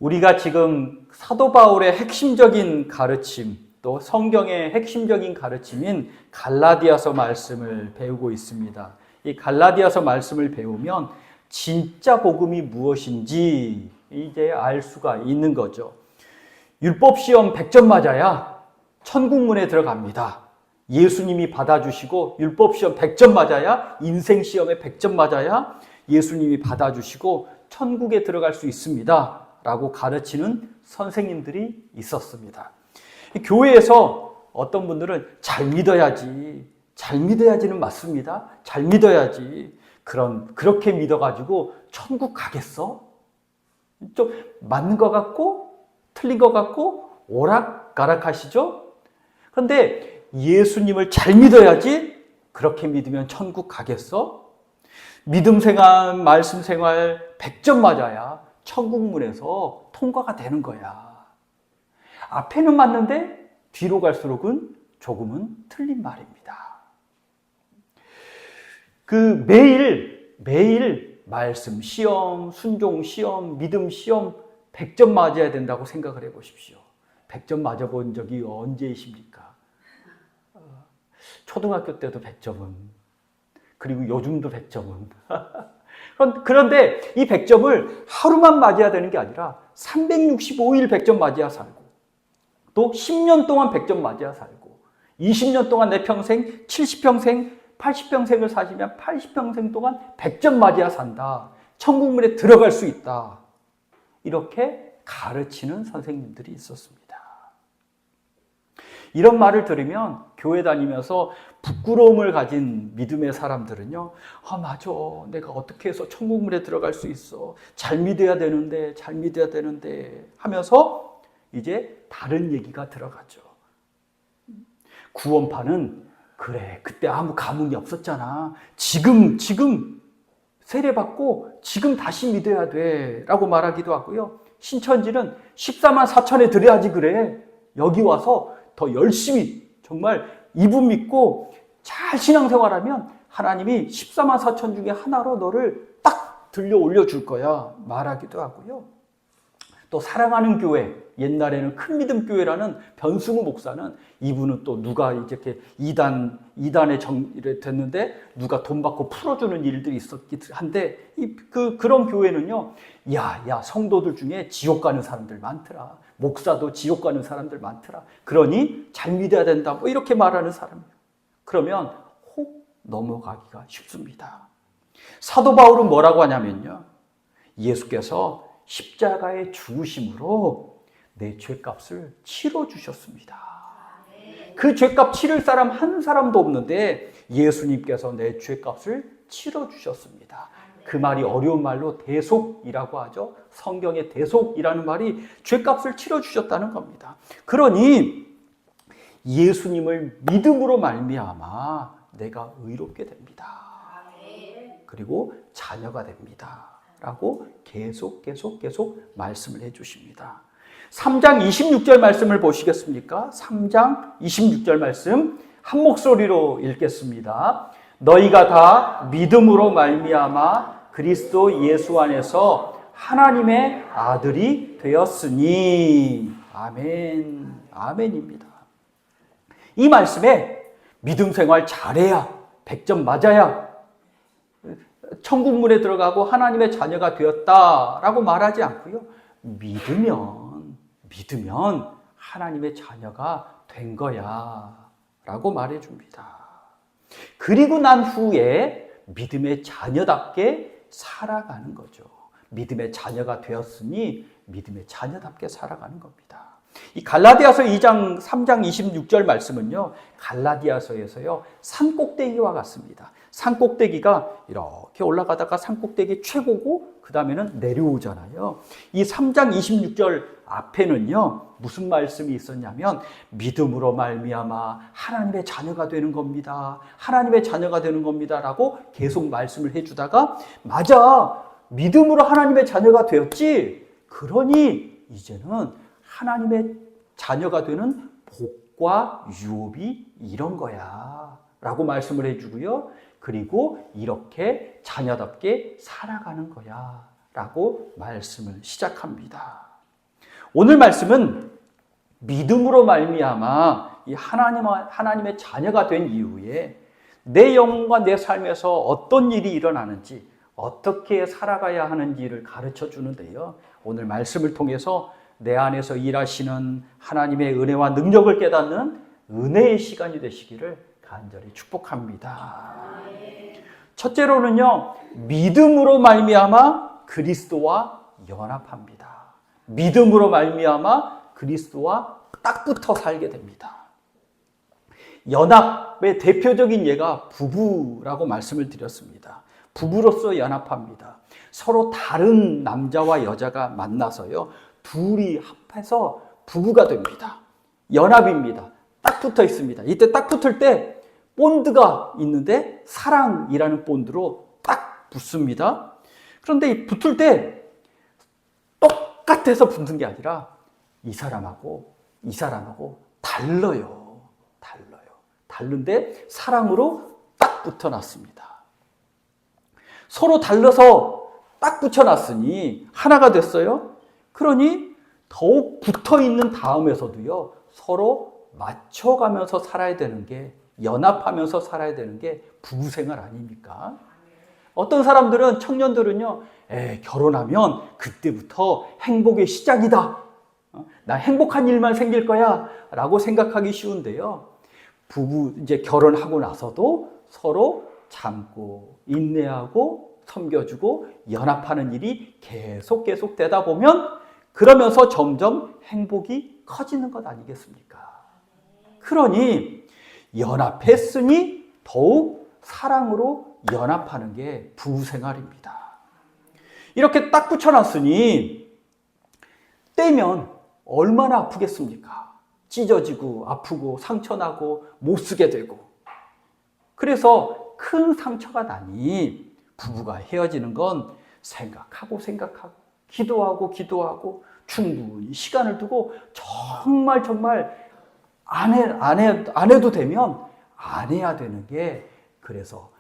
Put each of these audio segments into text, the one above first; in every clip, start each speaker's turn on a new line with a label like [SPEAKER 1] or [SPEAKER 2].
[SPEAKER 1] 우리가 지금 사도 바울의 핵심적인 가르침, 또 성경의 핵심적인 가르침인 갈라디아서 말씀을 배우고 있습니다. 이 갈라디아서 말씀을 배우면 진짜 복음이 무엇인지 이제 알 수가 있는 거죠. 율법 시험 100점 맞아야 천국문에 들어갑니다. 예수님이 받아주시고 율법 시험 100점 맞아야 인생 시험에 100점 맞아야 예수님이 받아주시고 천국에 들어갈 수 있습니다. 라고 가르치는 선생님들이 있었습니다. 교회에서 어떤 분들은 잘 믿어야지는 맞습니다. 잘 믿어야지. 그렇게 믿어가지고 천국 가겠어? 좀 맞는 것 같고 틀린 것 같고 오락가락 하시죠? 그런데 예수님을 잘 믿어야지 그렇게 믿으면 천국 가겠어? 믿음 생활, 말씀 생활 100점 맞아야 천국문에서 통과가 되는 거야. 앞에는 맞는데 뒤로 갈수록은 조금은 틀린 말입니다. 매일 말씀 시험, 순종 시험, 믿음 시험 100점 맞아야 된다고 생각을 해보십시오. 100점 맞아본 적이 언제이십니까? 초등학교 때도 100점은, 그리고 요즘도 100점은. 그런데 이 100점을 하루만 맞아야 되는 게 아니라 365일 100점 맞아야 살고, 또 10년 동안 100점 맞아야 살고, 20년 동안 내 평생, 70평생, 80평생을 사시면 80평생 동안 100점 맞아야 산다. 천국문에 들어갈 수 있다. 이렇게 가르치는 선생님들이 있었습니다. 이런 말을 들으면 교회 다니면서 부끄러움을 가진 믿음의 사람들은요, 맞아. 내가 어떻게 해서 천국문에 들어갈 수 있어. 잘 믿어야 되는데 하면서 이제 다른 얘기가 들어가죠. 구원파는 그래, 그때 아무 감흥이 없었잖아. 지금 세례받고 지금 다시 믿어야 돼. 라고 말하기도 하고요. 신천지는 14만 4천에 드려야지 그래. 여기 와서 더 열심히 정말 이분 믿고 잘 신앙생활하면 하나님이 14만 4천 중에 하나로 너를 딱 들려 올려줄 거야. 말하기도 하고요. 또 사랑하는 교회, 옛날에는 큰 믿음 교회라는 변승우 목사는 이분은 또 누가 이렇게 이단에 됐는데 누가 돈 받고 풀어주는 일들이 있었기 한데 그런 교회는요, 야 성도들 중에 지옥 가는 사람들 많더라. 목사도 지옥 가는 사람들 많더라. 그러니 잘 믿어야 된다. 뭐 이렇게 말하는 사람이에요. 그러면 혹 넘어가기가 쉽습니다. 사도 바울은 뭐라고 하냐면요, 예수께서 십자가의 죽으심으로 내 죄값을 치러주셨습니다. 그 죄값 치를 사람 한 사람도 없는데 예수님께서 내 죄값을 치러주셨습니다. 그 말이 어려운 말로 대속이라고 하죠. 성경의 대속이라는 말이 죄값을 치러주셨다는 겁니다. 그러니 예수님을 믿음으로 말미암아 내가 의롭게 됩니다. 그리고 자녀가 됩니다. 라고 계속 말씀을 해주십니다. 3장 26절 말씀을 보시겠습니까? 3장 26절 말씀 한 목소리로 읽겠습니다. 너희가 다 믿음으로 말미암아 그리스도 예수 안에서 하나님의 아들이 되었으니. 아멘. 아멘입니다. 이 말씀에 믿음 생활 잘해야 100점 맞아야 천국문에 들어가고 하나님의 자녀가 되었다라고 말하지 않고요. 믿으면 하나님의 자녀가 된 거야 라고 말해줍니다. 그리고 난 후에 믿음의 자녀답게 살아가는 거죠. 믿음의 자녀가 되었으니 믿음의 자녀답게 살아가는 겁니다. 이 갈라디아서 2장 3장 26절 말씀은요, 갈라디아서에서요 산꼭대기와 같습니다. 산꼭대기가 이렇게 올라가다가 산꼭대기 최고고 그 다음에는 내려오잖아요. 이 3장 26절 앞에는요 무슨 말씀이 있었냐면 믿음으로 말미암아 하나님의 자녀가 되는 겁니다. 하나님의 자녀가 되는 겁니다 라고 계속 말씀을 해주다가 맞아, 믿음으로 하나님의 자녀가 되었지. 그러니 이제는 하나님의 자녀가 되는 복과 유업이 이런 거야 라고 말씀을 해주고요. 그리고 이렇게 자녀답게 살아가는 거야 라고 말씀을 시작합니다. 오늘 말씀은 믿음으로 말미암아 이 하나님의 자녀가 된 이후에 내 영혼과 내 삶에서 어떤 일이 일어나는지, 어떻게 살아가야 하는지를 가르쳐 주는데요. 오늘 말씀을 통해서 내 안에서 일하시는 하나님의 은혜와 능력을 깨닫는 은혜의 시간이 되시기를 간절히 축복합니다. 첫째로는요, 믿음으로 말미암아 그리스도와 연합합니다. 믿음으로 말미암아 그리스도와 딱 붙어 살게 됩니다. 연합의 대표적인 예가 부부라고 말씀을 드렸습니다. 부부로서 연합합니다. 서로 다른 남자와 여자가 만나서요, 둘이 합해서 부부가 됩니다. 연합입니다. 딱 붙어 있습니다. 이때 딱 붙을 때 본드가 있는데 사랑이라는 본드로 딱 붙습니다. 그런데 이 붙을 때 똑같아서 붙는 게 아니라 이 사람하고 달라요. 다른데 사랑으로 딱 붙어놨습니다. 서로 달라서 딱 붙여놨으니 하나가 됐어요. 그러니 더욱 붙어있는 다음에서도요, 서로 맞춰가면서 살아야 되는 게, 연합하면서 살아야 되는 게 부부생활 아닙니까? 어떤 사람들은, 청년들은요, 결혼하면 그때부터 행복의 시작이다. 나 행복한 일만 생길 거야. 라고 생각하기 쉬운데요. 이제 결혼하고 나서도 서로 참고, 인내하고, 섬겨주고, 연합하는 일이 계속 되다 보면, 그러면서 점점 행복이 커지는 것 아니겠습니까? 그러니, 연합했으니 더욱 사랑으로 연합하는 게 부부생활입니다. 이렇게 딱 붙여놨으니 떼면 얼마나 아프겠습니까? 찢어지고 아프고 상처나고 못쓰게 되고. 그래서 큰 상처가 나니 부부가 헤어지는 건 생각하고 기도하고 충분히 시간을 두고 정말 안 해도 되면 안 해야 되는 게, 그래서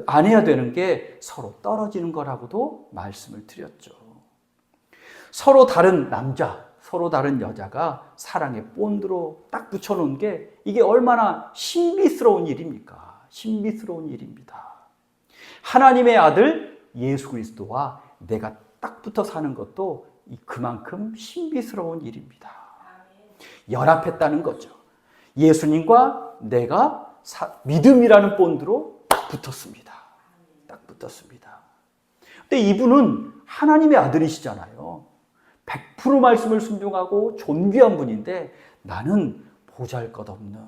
[SPEAKER 1] 안 해야 되는 게 서로 떨어지는 거라고도 말씀을 드렸죠. 서로 다른 남자, 서로 다른 여자가 사랑의 본드로 딱 붙여놓은 게 이게 얼마나 신비스러운 일입니까? 신비스러운 일입니다. 하나님의 아들 예수 그리스도와 내가 딱 붙어 사는 것도 그만큼 신비스러운 일입니다. 연합했다는 거죠. 예수님과 내가 믿음이라는 본드로 딱 붙었습니다. 딱 붙었습니다. 근데 이분은 하나님의 아들이시잖아요. 100% 말씀을 순종하고 존귀한 분인데 나는 보잘것없는,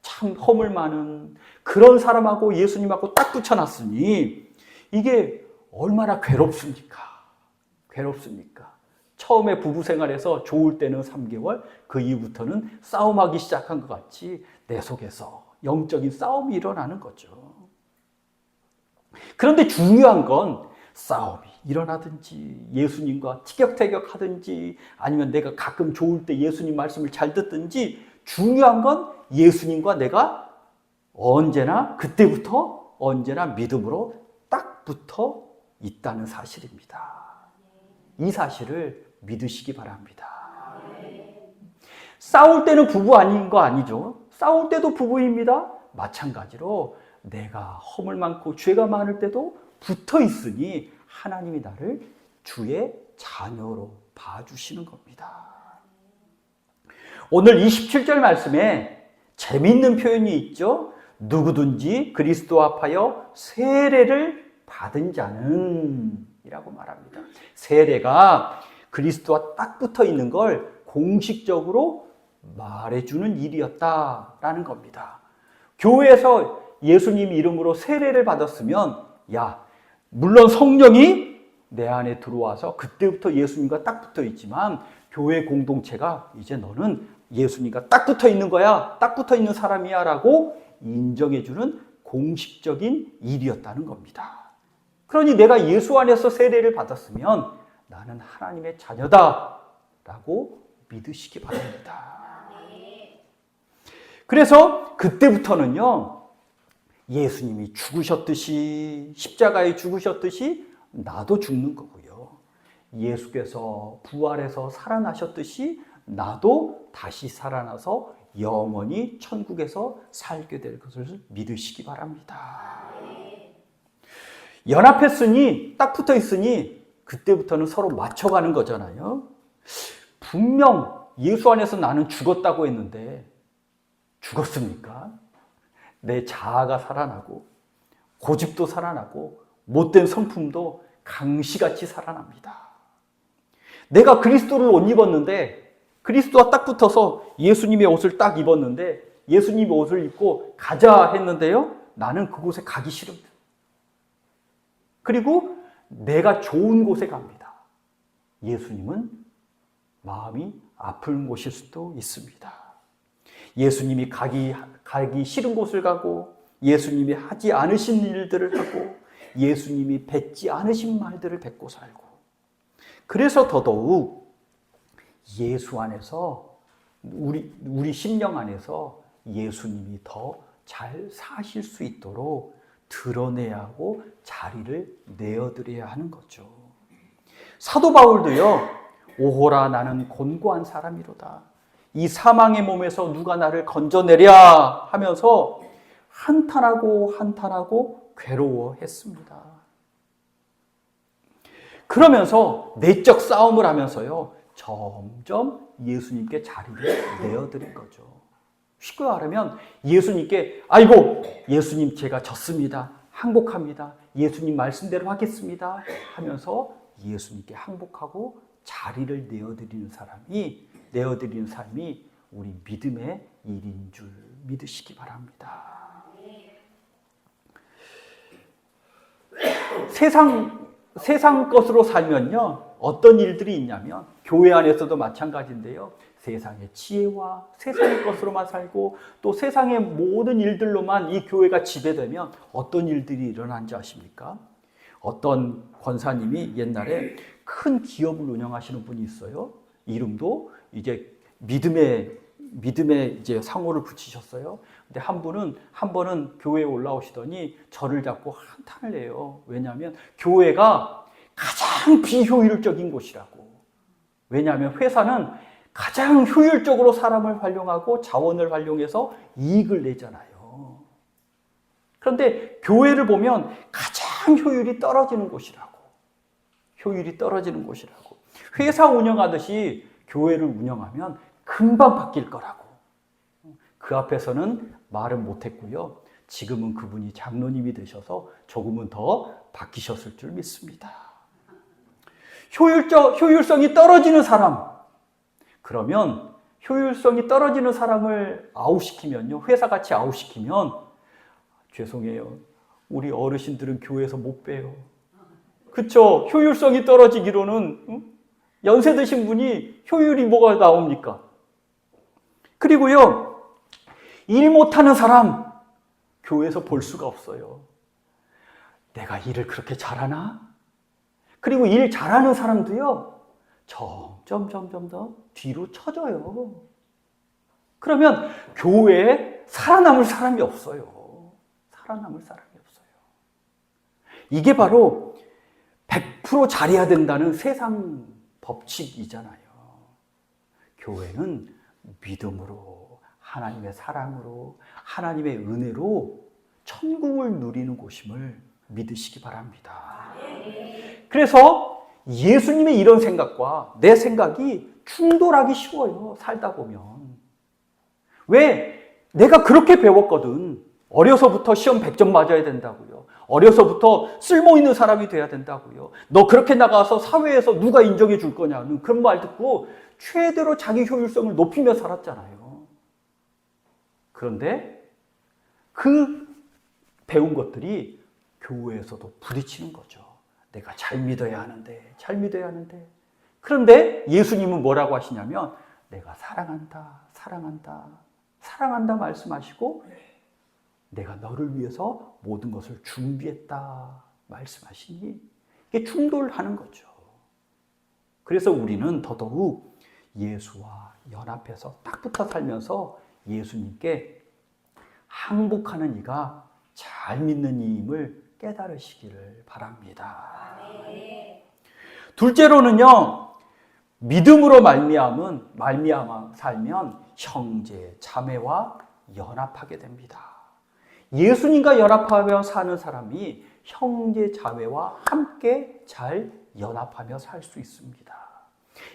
[SPEAKER 1] 참 허물 많은 그런 사람하고 예수님하고 딱 붙여놨으니 이게 얼마나 괴롭습니까? 처음에 부부 생활에서 좋을 때는 3개월, 그 이후부터는 싸움하기 시작한 것 같이 내 속에서 영적인 싸움이 일어나는 거죠. 그런데 중요한 건 싸움이 일어나든지 예수님과 티격태격하든지 아니면 내가 가끔 좋을 때 예수님 말씀을 잘 듣든지, 중요한 건 예수님과 내가 그때부터 언제나 믿음으로 딱 붙어 있다는 사실입니다. 이 사실을 믿으시기 바랍니다. 싸울 때는 부부 아닌 거 아니죠? 싸울 때도 부부입니다. 마찬가지로 내가 허물 많고 죄가 많을 때도 붙어 있으니 하나님이 나를 주의 자녀로 봐주시는 겁니다. 오늘 27절 말씀에 재미있는 표현이 있죠. 누구든지 그리스도 앞하여 세례를 받은 자는 이라고 말합니다. 세례가 그리스도와 딱 붙어 있는 걸 공식적으로 말해주는 일이었다라는 겁니다. 교회에서 예수님 이름으로 세례를 받았으면, 물론 성령이 내 안에 들어와서 그때부터 예수님과 딱 붙어 있지만, 교회 공동체가 이제 너는 예수님과 딱 붙어 있는 거야, 딱 붙어 있는 사람이야 라고 인정해주는 공식적인 일이었다는 겁니다. 그러니 내가 예수 안에서 세례를 받았으면 나는 하나님의 자녀다 라고 믿으시기 바랍니다. 그래서 그때부터는요, 예수님이 죽으셨듯이, 십자가에 죽으셨듯이 나도 죽는 거고요. 예수께서 부활해서 살아나셨듯이 나도 다시 살아나서 영원히 천국에서 살게 될 것을 믿으시기 바랍니다. 연합했으니, 딱 붙어 있으니 그때부터는 서로 맞춰가는 거잖아요. 분명 예수 안에서 나는 죽었다고 했는데 죽었습니까? 내 자아가 살아나고 고집도 살아나고 못된 성품도 강시같이 살아납니다. 내가 그리스도를 옷 입었는데 그리스도와 딱 붙어서 예수님의 옷을 딱 입었는데 예수님의 옷을 입고 가자 했는데요. 나는 그곳에 가기 싫습니다. 그리고 내가 좋은 곳에 갑니다. 예수님은 마음이 아픈 곳일 수도 있습니다. 예수님이 가기 싫은 곳을 가고 예수님이 하지 않으신 일들을 하고 예수님이 뱉지 않으신 말들을 뱉고 살고 그래서 더더욱 예수 안에서 우리 심령 안에서 예수님이 더 잘 사실 수 있도록 드러내야 하고 자리를 내어드려야 하는 거죠. 사도 바울도요. 오호라 나는 곤고한 사람이로다. 이 사망의 몸에서 누가 나를 건져내랴 하면서 한탄하고 괴로워했습니다. 그러면서 내적 싸움을 하면서요. 점점 예수님께 자리를 내어드린 거죠. 쉽게 말하면 예수님께 아이고 예수님 제가 졌습니다. 항복합니다. 예수님 말씀대로 하겠습니다. 하면서 예수님께 항복하고 자리를 내어드리는 삶이 우리 믿음의 일인 줄 믿으시기 바랍니다. 세상 것으로 살면요. 어떤 일들이 있냐면 교회 안에서도 마찬가지인데요. 세상의 지혜와 세상의 것으로만 살고 또 세상의 모든 일들로만 이 교회가 지배되면 어떤 일들이 일어난지 아십니까? 어떤 권사님이 옛날에 큰 기업을 운영하시는 분이 있어요. 이름도 이제 믿음의 이제 상호를 붙이셨어요. 근데 한 번은 교회에 올라오시더니 저를 잡고 한탄을 해요. 왜냐하면 교회가 가장 비효율적인 곳이라고. 왜냐하면 회사는 가장 효율적으로 사람을 활용하고 자원을 활용해서 이익을 내잖아요. 그런데 교회를 보면 가장 효율이 떨어지는 곳이라고. 회사 운영하듯이 교회를 운영하면 금방 바뀔 거라고. 그 앞에서는 말은 못했고요. 지금은 그분이 장로님이 되셔서 조금은 더 바뀌셨을 줄 믿습니다. 효율성이 떨어지는 사람. 그러면 효율성이 떨어지는 사람을 아웃시키면요. 회사같이 아웃시키면 죄송해요. 우리 어르신들은 교회에서 못 빼요. 그쵸? 효율성이 떨어지기로는 연세 드신 분이 효율이 뭐가 나옵니까? 그리고요. 일 못하는 사람 교회에서 볼 수가 없어요. 내가 일을 그렇게 잘하나? 그리고 일 잘하는 사람도요. 점점 더 뒤로 쳐져요. 그러면 교회에 살아남을 사람이 없어요. 이게 바로 100% 잘해야 된다는 세상 법칙이잖아요. 교회는 믿음으로, 하나님의 사랑으로, 하나님의 은혜로 천국을 누리는 곳임을 믿으시기 바랍니다. 그래서 예수님의 이런 생각과 내 생각이 충돌하기 쉬워요. 살다 보면. 왜? 내가 그렇게 배웠거든. 어려서부터 시험 100점 맞아야 된다고요. 어려서부터 쓸모있는 사람이 돼야 된다고요. 너 그렇게 나가서 사회에서 누가 인정해 줄 거냐는 그런 말 듣고 최대로 자기 효율성을 높이며 살았잖아요. 그런데 그 배운 것들이 교회에서도 부딪히는 거죠. 내가 잘 믿어야 하는데. 그런데 예수님은 뭐라고 하시냐면 내가 사랑한다 말씀하시고 내가 너를 위해서 모든 것을 준비했다 말씀하시니 이게 충돌하는 거죠. 그래서 우리는 더더욱 예수와 연합해서 딱 붙어 살면서 예수님께 항복하는 이가 잘 믿는 이임을 깨달으시기를 바랍니다. 둘째로는요, 믿음으로 말미암아 살면 형제, 자매와 연합하게 됩니다. 예수님과 연합하며 사는 사람이 형제, 자매와 함께 잘 연합하며 살 수 있습니다.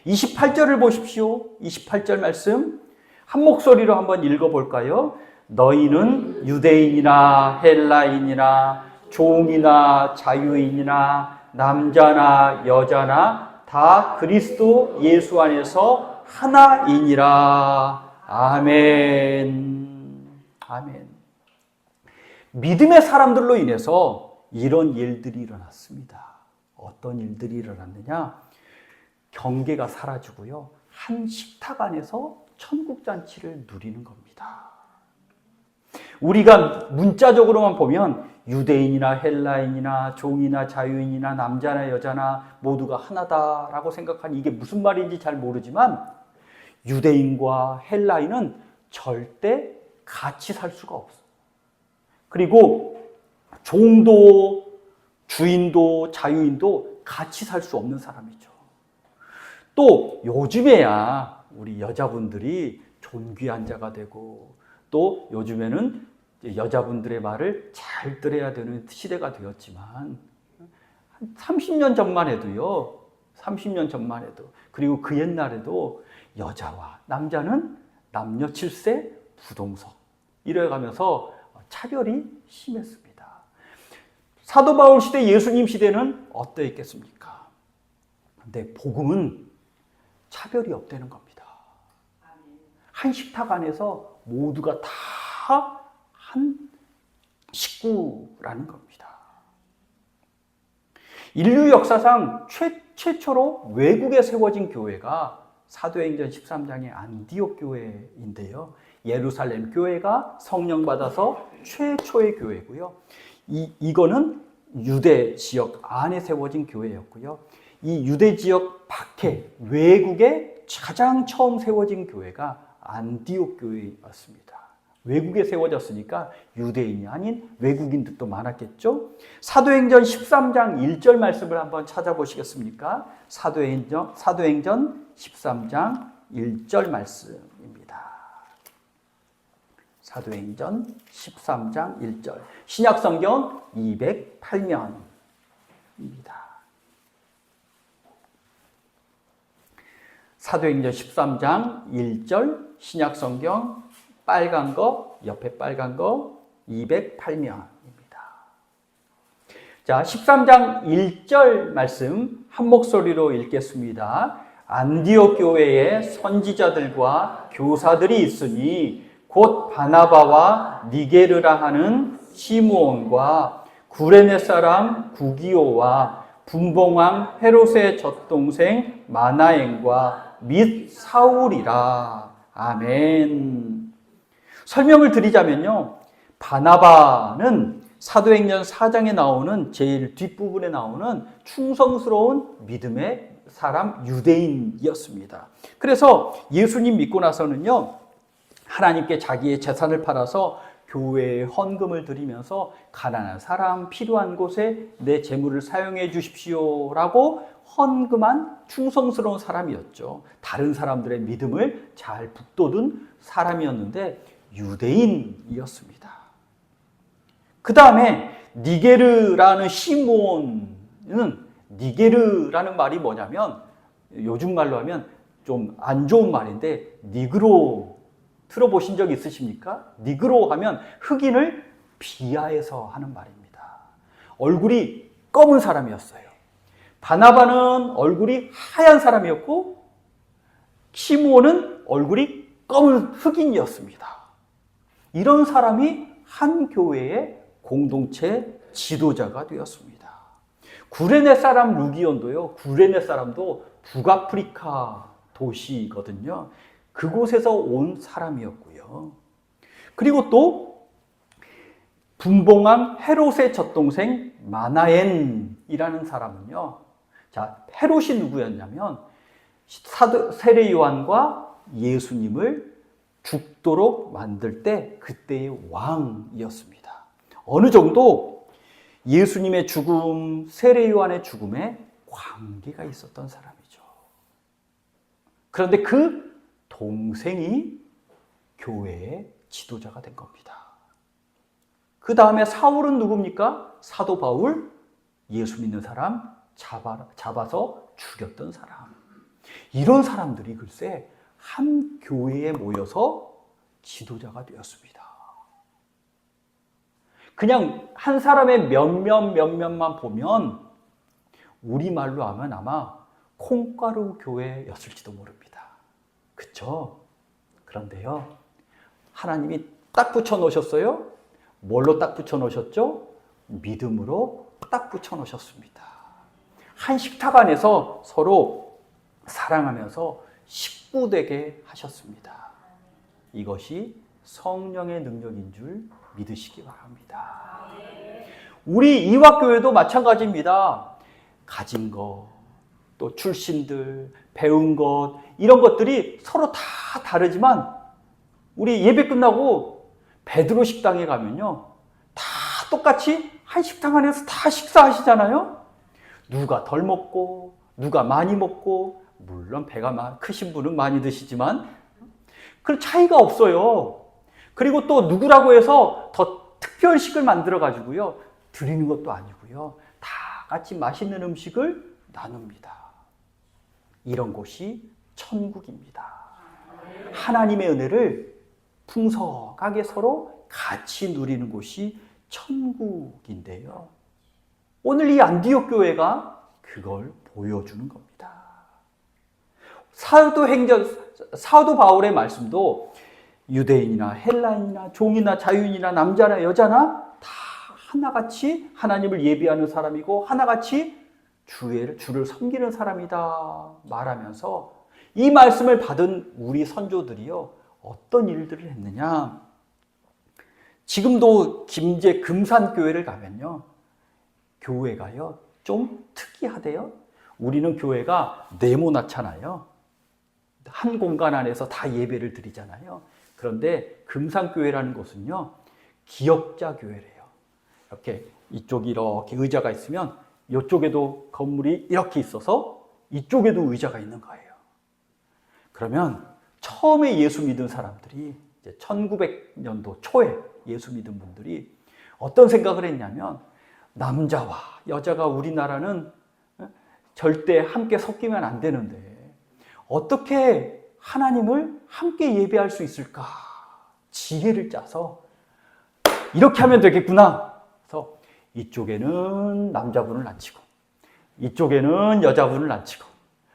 [SPEAKER 1] 28절을 보십시오. 28절 말씀 한 목소리로 한번 읽어볼까요? 너희는 유대인이나 헬라인이나 종이나 자유인이나 남자나 여자나 다 그리스도 예수 안에서 하나이니라. 아멘. 아멘. 믿음의 사람들로 인해서 이런 일들이 일어났습니다. 어떤 일들이 일어났느냐? 경계가 사라지고요. 한 식탁 안에서 천국잔치를 누리는 겁니다. 우리가 문자적으로만 보면 유대인이나 헬라인이나 종이나 자유인이나 남자나 여자나 모두가 하나다라고 생각하니 이게 무슨 말인지 잘 모르지만 유대인과 헬라인은 절대 같이 살 수가 없어요. 그리고 종도 주인도 자유인도 같이 살 수 없는 사람이죠. 또 요즘에야 우리 여자분들이 존귀한 자가 되고 또 요즘에는 여자분들의 말을 잘 들어야 되는 시대가 되었지만 한 30년 전만 해도요. 30년 전만 해도 그리고 그 옛날에도 여자와 남자는 남녀 칠세 부동석 이래가면서 차별이 심했습니다. 사도 바울 시대 예수님 시대는 어떠했겠습니까? 근데 복음은 차별이 없다는 겁니다. 한 식탁 안에서 모두가 다 한 식구라는 겁니다. 인류 역사상 최초로 외국에 세워진 교회가 사도행전 13장의 안디옥 교회인데요. 예루살렘 교회가 성령 받아서 최초의 교회고요. 이거는 유대 지역 안에 세워진 교회였고요. 이 유대 지역 밖에 외국에 가장 처음 세워진 교회가 안디옥 교회였습니다. 외국에 세워졌으니까 유대인이 아닌 외국인들도 많았겠죠. 사도행전 13장 1절 말씀을 한번 찾아보시겠습니까? 사도행전 13장 1절 말씀입니다. 사도행전 13장 1절 신약성경 208면입니다. 사도행전 13장 1절 신약성경 빨간 거, 옆에 빨간 거 208면입니다. 자, 13장 1절 말씀 한 목소리로 읽겠습니다. 안디옥 교회에 선지자들과 교사들이 있으니 곧 바나바와 니게르라 하는 시므온과 구레네 사람 구기오와 분봉왕 헤롯의 젖동생 마나엔과 및 사울이라. 아멘. 설명을 드리자면요. 바나바는 사도행전 4장에 나오는 제일 뒷부분에 나오는 충성스러운 믿음의 사람 유대인이었습니다. 그래서 예수님 믿고 나서는요. 하나님께 자기의 재산을 팔아서 교회에 헌금을 드리면서 가난한 사람, 필요한 곳에 내 재물을 사용해 주십시오라고 헌금한 충성스러운 사람이었죠. 다른 사람들의 믿음을 잘 북돋은 사람이었는데 유대인이었습니다. 그 다음에 니게르라는 시므온은 니게르라는 말이 뭐냐면 요즘 말로 하면 좀 안 좋은 말인데 니그로 들어보신 적 있으십니까? 니그로 하면 흑인을 비하해서 하는 말입니다. 얼굴이 검은 사람이었어요. 바나바는 얼굴이 하얀 사람이었고 시므온은 얼굴이 검은 흑인이었습니다. 이런 사람이 한 교회의 공동체 지도자가 되었습니다. 구레네 사람 루기온도요. 구레네 사람도 북아프리카 도시거든요. 그곳에서 온 사람이었고요. 그리고 또 분봉왕 헤롯의 젖동생 마나엔이라는 사람은요. 자, 헤롯이 누구였냐면 세례 요한과 예수님을 죽도록 만들 때 그때의 왕이었습니다. 어느 정도 예수님의 죽음, 세례 요한의 죽음에 관계가 있었던 사람이죠. 그런데 그 동생이 교회의 지도자가 된 겁니다. 그 다음에 사울은 누굽니까? 사도 바울, 예수 믿는 사람 잡아서 죽였던 사람. 이런 사람들이 글쎄 한 교회에 모여서 지도자가 되었습니다. 그냥 한 사람의 몇몇만 보면 우리말로 하면 아마 콩가루 교회였을지도 모릅니다. 그쵸? 그런데요, 하나님이 딱 붙여 놓으셨어요? 뭘로 딱 붙여 놓으셨죠? 믿음으로 딱 붙여 놓으셨습니다. 한 식탁 안에서 서로 사랑하면서 식구되게 하셨습니다. 이것이 성령의 능력인 줄 믿으시기 바랍니다. 우리 이화교회도 마찬가지입니다. 가진 것, 또 출신들, 배운 것, 이런 것들이 서로 다 다르지만 우리 예배 끝나고 베드로 식당에 가면요, 다 똑같이 한 식당 안에서 다 식사하시잖아요. 누가 덜 먹고 누가 많이 먹고, 물론 배가 크신 분은 많이 드시지만 그런 차이가 없어요. 그리고 또 누구라고 해서 더 특별식을 만들어 가지고요 드리는 것도 아니고요, 다 같이 맛있는 음식을 나눕니다. 이런 곳이 천국입니다. 하나님의 은혜를 풍성하게 서로 같이 누리는 곳이 천국인데요, 오늘 이 안디옥 교회가 그걸 보여주는 겁니다. 사도 바울의 말씀도 유대인이나 헬라인이나 종이나 자유인이나 남자나 여자나 다 하나같이 하나님을 예비하는 사람이고 하나같이 주를 섬기는 사람이다 말하면서 이 말씀을 받은 우리 선조들이요 어떤 일들을 했느냐. 지금도 김제 금산교회를 가면요, 교회가요 좀 특이하대요. 우리는 교회가 네모나잖아요. 한 공간 안에서 다 예배를 드리잖아요. 그런데 금산교회라는 곳은요 기역자 교회래요. 이렇게 이쪽이 이렇게 의자가 있으면 이쪽에도 건물이 이렇게 있어서 이쪽에도 의자가 있는 거예요. 그러면 처음에 예수 믿은 사람들이 이제 1900년도 초에 예수 믿은 분들이 어떤 생각을 했냐면, 남자와 여자가 우리나라는 절대 함께 섞이면 안 되는데 어떻게 하나님을 함께 예배할 수 있을까? 지혜를 짜서 이렇게 하면 되겠구나. 그래서 이쪽에는 남자분을 앉히고 이쪽에는 여자분을 앉히고,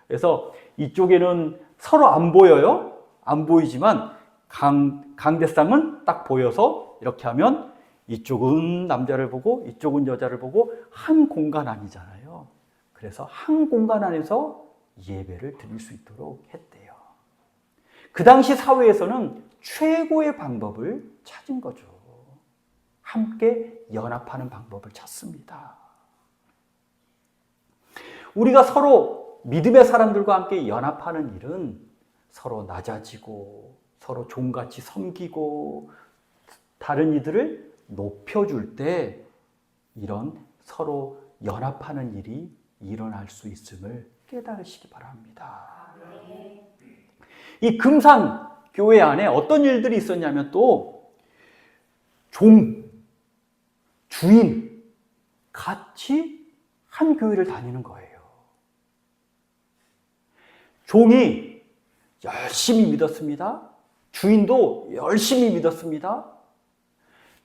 [SPEAKER 1] 그래서 이쪽에는 서로 안 보여요. 안 보이지만 강대상은 딱 보여서 이렇게 하면 이쪽은 남자를 보고 이쪽은 여자를 보고 한 공간 아니잖아요. 그래서 한 공간 안에서 예배를 드릴 수 있도록 했대요. 그 당시 사회에서는 최고의 방법을 찾은 거죠. 함께 연합하는 방법을 찾습니다. 우리가 서로 믿음의 사람들과 함께 연합하는 일은 서로 낮아지고 서로 종같이 섬기고 다른 이들을 높여줄 때 이런 서로 연합하는 일이 일어날 수 있음을 깨달으시기 바랍니다. 이 금산 교회 안에 어떤 일들이 있었냐면 또 주인 같이 한 교회를 다니는 거예요. 종이 열심히 믿었습니다. 주인도 열심히 믿었습니다.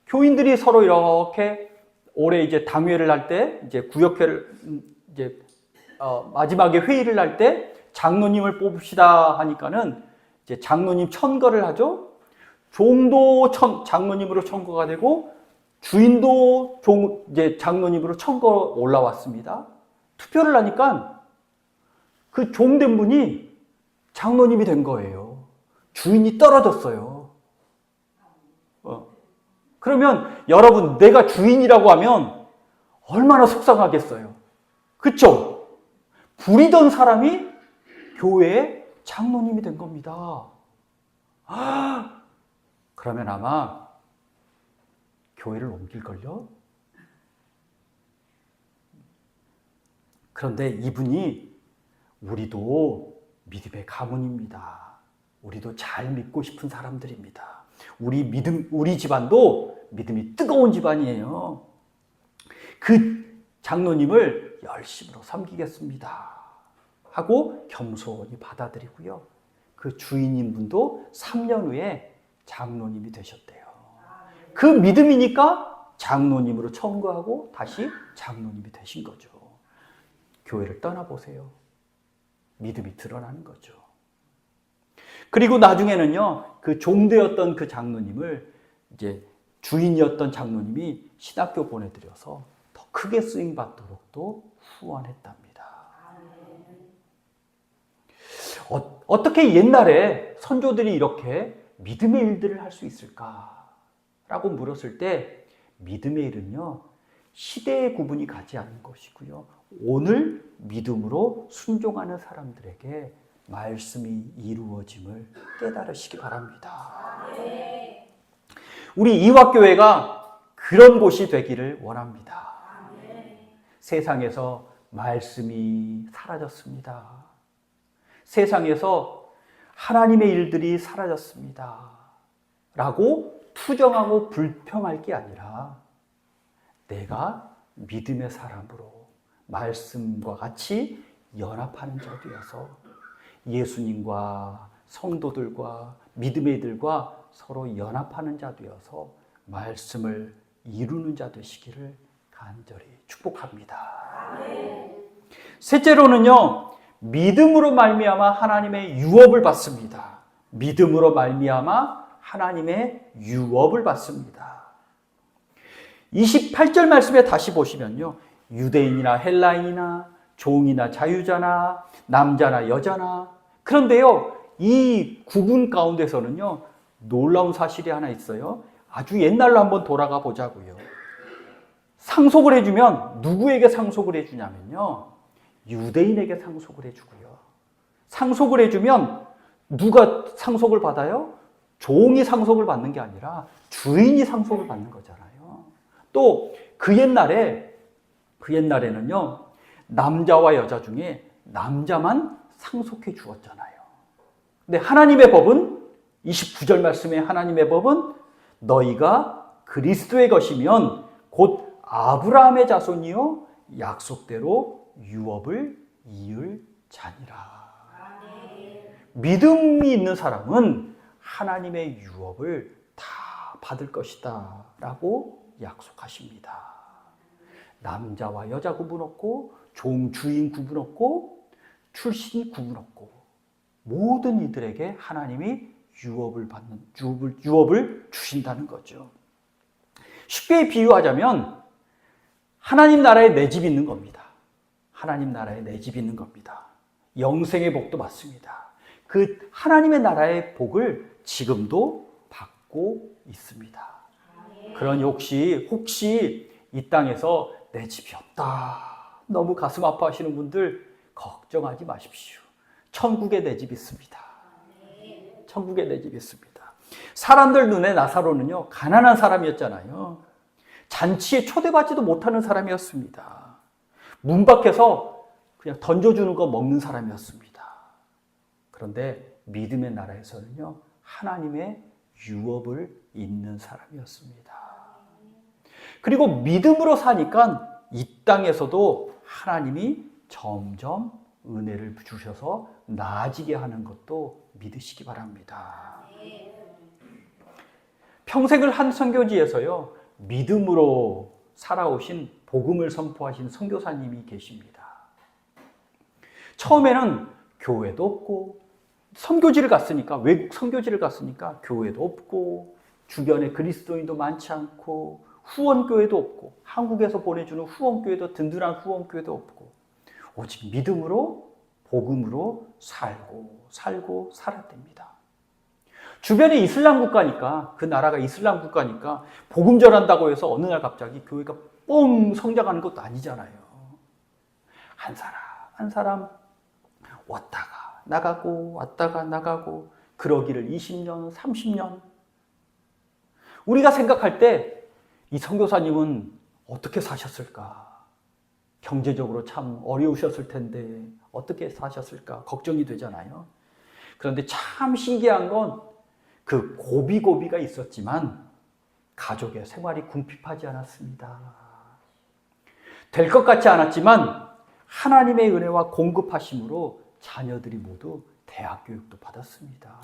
[SPEAKER 1] 교인들이 서로 이렇게 올해 이제 당회를 할 때, 이제 구역회를 이제 마지막에 회의를 할 때 장로님을 뽑읍시다 하니까는 이제 장로님 천거를 하죠. 종도 장로님으로 천거가 되고 주인도 이제 장로님으로 천거 올라왔습니다. 투표를 하니까 그 종된 분이 장로님이 된 거예요. 주인이 떨어졌어요. 그러면 여러분, 내가 주인이라고 하면 얼마나 속상하겠어요. 그쵸? 부리던 사람이 교회의 장로님이 된 겁니다. 그러면 아마 교회를 옮길걸요? 그런데 이분이 우리도 믿음의 가문입니다. 우리도 잘 믿고 싶은 사람들입니다. 우리 집안도 믿음이 뜨거운 집안이에요. 그 장로님을 열심으로 섬기겠습니다 하고 겸손히 받아들이고요. 그 주인인 분도 3년 후에 장로님이 되셨대요. 그 믿음이니까 장로님으로 청구하고 다시 장로님이 되신 거죠. 교회를 떠나보세요. 믿음이 드러나는 거죠. 그리고 나중에는요, 그 종되었던 그 장로님을 이제 주인이었던 장로님이 신학교 보내드려서 더 크게 쓰임받도록 또 후원했답니다. 어떻게 옛날에 선조들이 이렇게 믿음의 일들을 할 수 있을까라고 물었을 때 믿음의 일은요, 시대의 구분이 가지 않는 것이고요. 오늘 믿음으로 순종하는 사람들에게 말씀이 이루어짐을 깨달으시기 바랍니다. 우리 이화교회가 그런 곳이 되기를 원합니다. 세상에서 말씀이 사라졌습니다. 세상에서 하나님의 일들이 사라졌습니다. 라고 투정하고 불평할 게 아니라 내가 믿음의 사람으로 말씀과 같이 연합하는 자 되어서 예수님과 성도들과 믿음의 이들과 서로 연합하는 자 되어서 말씀을 이루는 자 되시기를 간절히 축복합니다. 셋째로는요, 믿음으로 말미암아 하나님의 유업을 받습니다. 믿음으로 말미암아 하나님의 유업을 받습니다. 28절 말씀에 다시 보시면요, 유대인이나 헬라인이나 종이나 자유자나 남자나 여자나, 그런데요, 이 구분 가운데서는요, 놀라운 사실이 하나 있어요. 아주 옛날로 한번 돌아가 보자고요. 상속을 해주면 누구에게 상속을 해주냐면요, 유대인에게 상속을 해주고요. 상속을 해주면 누가 상속을 받아요? 종이 상속을 받는 게 아니라 주인이 상속을 받는 거잖아요. 또 그 옛날에는요, 남자와 여자 중에 남자만 상속해 주었잖아요. 근데 하나님의 법은 29절 말씀에 하나님의 법은 너희가 그리스도의 것이면 곧 아브라함의 자손이요 약속대로 유업을 이을 자니라. 믿음이 있는 사람은 하나님의 유업을 다 받을 것이다 라고 약속하십니다. 남자와 여자 구분 없고 종 주인 구분 없고 출신이 구분 없고 모든 이들에게 하나님이 유업을 주신다는 거죠. 쉽게 비유하자면 하나님 나라에 내 집 있는 겁니다. 하나님 나라에 내 집 있는 겁니다. 영생의 복도 받습니다. 그 하나님의 나라의 복을 지금도 받고 있습니다. 그러니 혹시 이 땅에서 내 집이 없다, 너무 가슴 아파하시는 분들 걱정하지 마십시오. 천국에 내 집 있습니다. 천국에 내 집 있습니다. 사람들 눈에 나사로는요, 가난한 사람이었잖아요. 잔치에 초대받지도 못하는 사람이었습니다. 문 밖에서 그냥 던져주는 거 먹는 사람이었습니다. 그런데 믿음의 나라에서는요, 하나님의 유업을 잇는 사람이었습니다. 그리고 믿음으로 사니까 이 땅에서도 하나님이 점점 은혜를 주셔서 나아지게 하는 것도 믿으시기 바랍니다. 평생을 한 선교지에서요, 믿음으로 살아오신 복음을 선포하신 선교사님이 계십니다. 처음에는 교회도 없고 선교지를 갔으니까, 외국 선교지를 갔으니까 교회도 없고 주변에 그리스도인도 많지 않고 후원교회도 없고 한국에서 보내주는 후원교회도 든든한 후원교회도 없고 오직 믿음으로 복음으로 살고 살았답니다. 주변에 이슬람 국가니까, 그 나라가 이슬람 국가니까 복음 전한다고 해서 어느 날 갑자기 교회가 뻥 성장하는 것도 아니잖아요. 한 사람 왔다가 나가고 그러기를 20년, 30년. 우리가 생각할 때 이 선교사님은 어떻게 사셨을까? 경제적으로 참 어려우셨을 텐데 어떻게 사셨을까 걱정이 되잖아요. 그런데 참 신기한 건 그 고비고비가 있었지만 가족의 생활이 궁핍하지 않았습니다. 될 것 같지 않았지만 하나님의 은혜와 공급하심으로 자녀들이 모두 대학 교육도 받았습니다.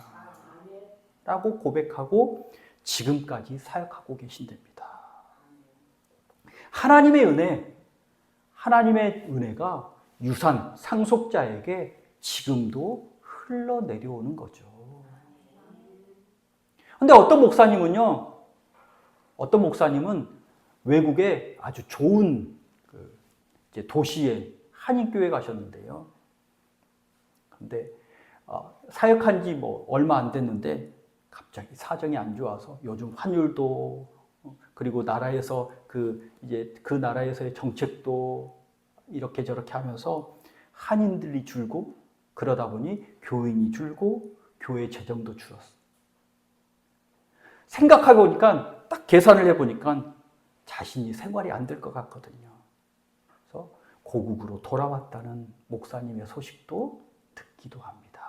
[SPEAKER 1] 라고 고백하고 지금까지 사역하고 계신답니다. 하나님의 은혜가 유산, 상속자에게 지금도 흘러내려오는 거죠. 근데 어떤 목사님은 외국에 아주 좋은 도시에 한인교회 가셨는데요. 근데 사역한 지 얼마 안 됐는데 갑자기 사정이 안 좋아서 요즘 환율도 그리고 나라에서 그 나라에서의 정책도 이렇게 저렇게 하면서 한인들이 줄고 그러다 보니 교인이 줄고 교회 재정도 줄었어. 생각해 보니까 딱 계산을 해 보니까 자신이 생활이 안 될 것 같거든요. 그래서 고국으로 돌아왔다는 목사님의 소식도 듣기도 합니다.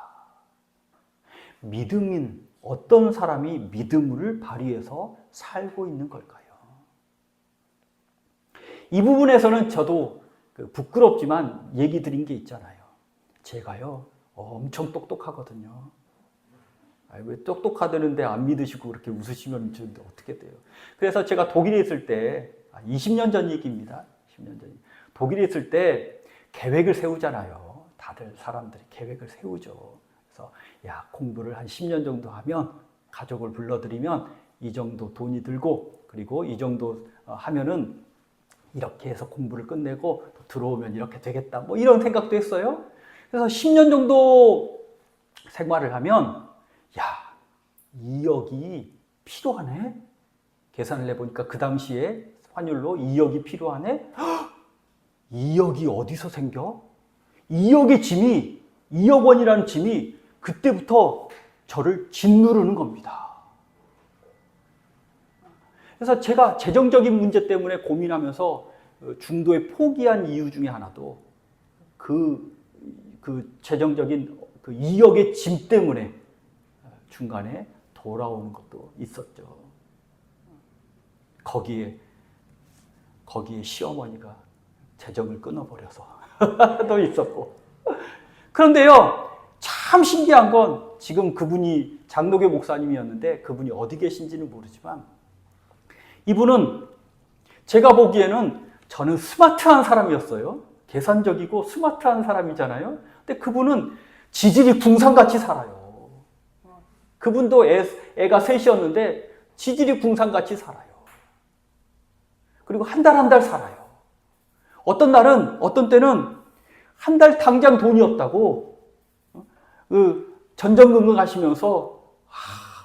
[SPEAKER 1] 믿음인 어떤 사람이 믿음을 발휘해서 살고 있는 걸까요? 이 부분에서는 저도 부끄럽지만 얘기 드린 게 있잖아요. 제가요 엄청 똑똑하거든요. 왜 똑똑하다는데 안 믿으시고 그렇게 웃으시면 어떻게 돼요? 그래서 제가 독일에 있을 때 20년 전 얘기입니다. 20년 전. 독일에 있을 때 계획을 세우잖아요. 다들 사람들이 계획을 세우죠. 그래서 공부를 한 10년 정도 하면 가족을 불러들이면 이 정도 돈이 들고 그리고 이 정도 하면은 이렇게 해서 공부를 끝내고 들어오면 이렇게 되겠다. 이런 생각도 했어요. 그래서 10년 정도 생활을 하면 2억이 필요하네? 계산을 해보니까 그 당시에 환율로 2억이 필요하네? 2억이 어디서 생겨? 2억 원이라는 짐이 그때부터 저를 짓누르는 겁니다. 그래서 제가 재정적인 문제 때문에 고민하면서 중도에 포기한 이유 중에 하나도 그 재정적인 2억의 짐 때문에 중간에 돌아오는 것도 있었죠. 거기에 시어머니가 재정을 끊어버려서 또 있었고. 그런데요, 참 신기한 건 지금 그분이 장로교 목사님이었는데 그분이 어디 계신지는 모르지만 이분은 제가 보기에는 저는 스마트한 사람이었어요. 계산적이고 스마트한 사람이잖아요. 근데 그분은 지질이 궁상같이 살아요. 그분도 애가 셋이었는데 지질이 궁상같이 살아요. 그리고 한 달 살아요. 어떤 때는 한 달 당장 돈이 없다고 전전긍긍 하시면서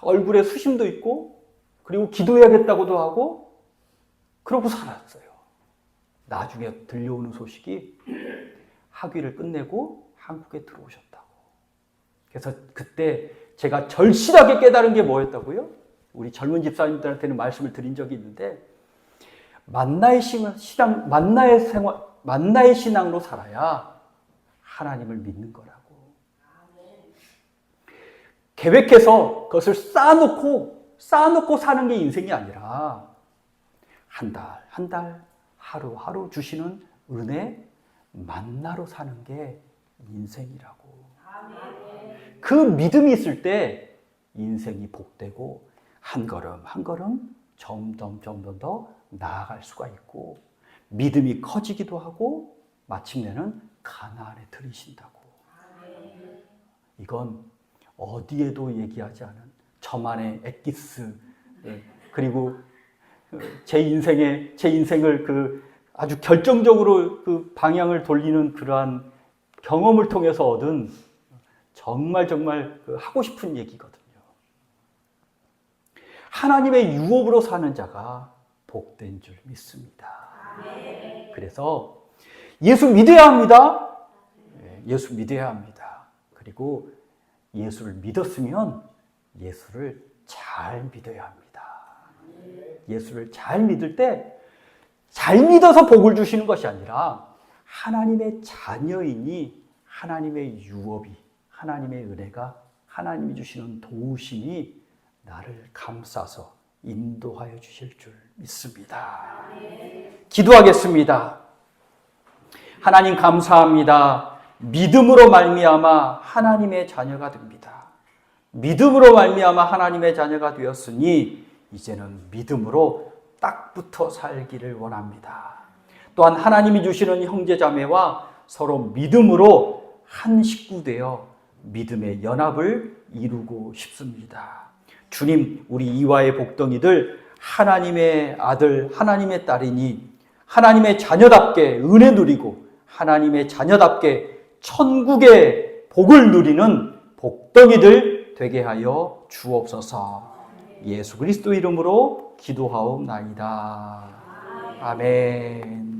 [SPEAKER 1] 얼굴에 수심도 있고 그리고 기도해야겠다고도 하고 그러고 살았어요. 나중에 들려오는 소식이 학위를 끝내고 한국에 들어오셨다고. 그래서 그때 제가 절실하게 깨달은 게 뭐였다고요? 우리 젊은 집사님들한테는 말씀을 드린 적이 있는데 만나의 신앙으로 살아야 하나님을 믿는 거라고. 계획해서 그것을 쌓아놓고 사는 게 인생이 아니라 한 달, 하루 주시는 은혜 만나로 사는 게 인생이라고. 그 믿음이 있을 때 인생이 복되고 한 걸음 점점 더 나아갈 수가 있고 믿음이 커지기도 하고 마침내는 가나안에 들이신다고. 이건 어디에도 얘기하지 않은 저만의 엑기스, 그리고 제 인생을 아주 결정적으로 방향을 돌리는 그러한 경험을 통해서 얻은 정말 하고 싶은 얘기거든요. 하나님의 유업으로 사는 자가 복된 줄 믿습니다. 그래서 예수 믿어야 합니다. 예수 믿어야 합니다. 그리고 예수를 믿었으면 예수를 잘 믿어야 합니다. 예수를 잘 믿을 때 잘 믿어서 복을 주시는 것이 아니라 하나님의 자녀이니 하나님의 유업이, 하나님의 은혜가, 하나님이 주시는 도우심이 나를 감싸서 인도하여 주실 줄 믿습니다. 기도하겠습니다. 하나님 감사합니다. 믿음으로 말미암아 하나님의 자녀가 됩니다. 믿음으로 말미암아 하나님의 자녀가 되었으니 이제는 믿음으로 딱 붙어 살기를 원합니다. 또한 하나님이 주시는 형제자매와 서로 믿음으로 한 식구 되어 믿음의 연합을 이루고 싶습니다. 주님, 우리 이화의 복덩이들 하나님의 아들, 하나님의 딸이니 하나님의 자녀답게 은혜 누리고 하나님의 자녀답게 천국의 복을 누리는 복덩이들 되게 하여 주옵소서. 예수 그리스도 이름으로 기도하옵나이다. 아멘.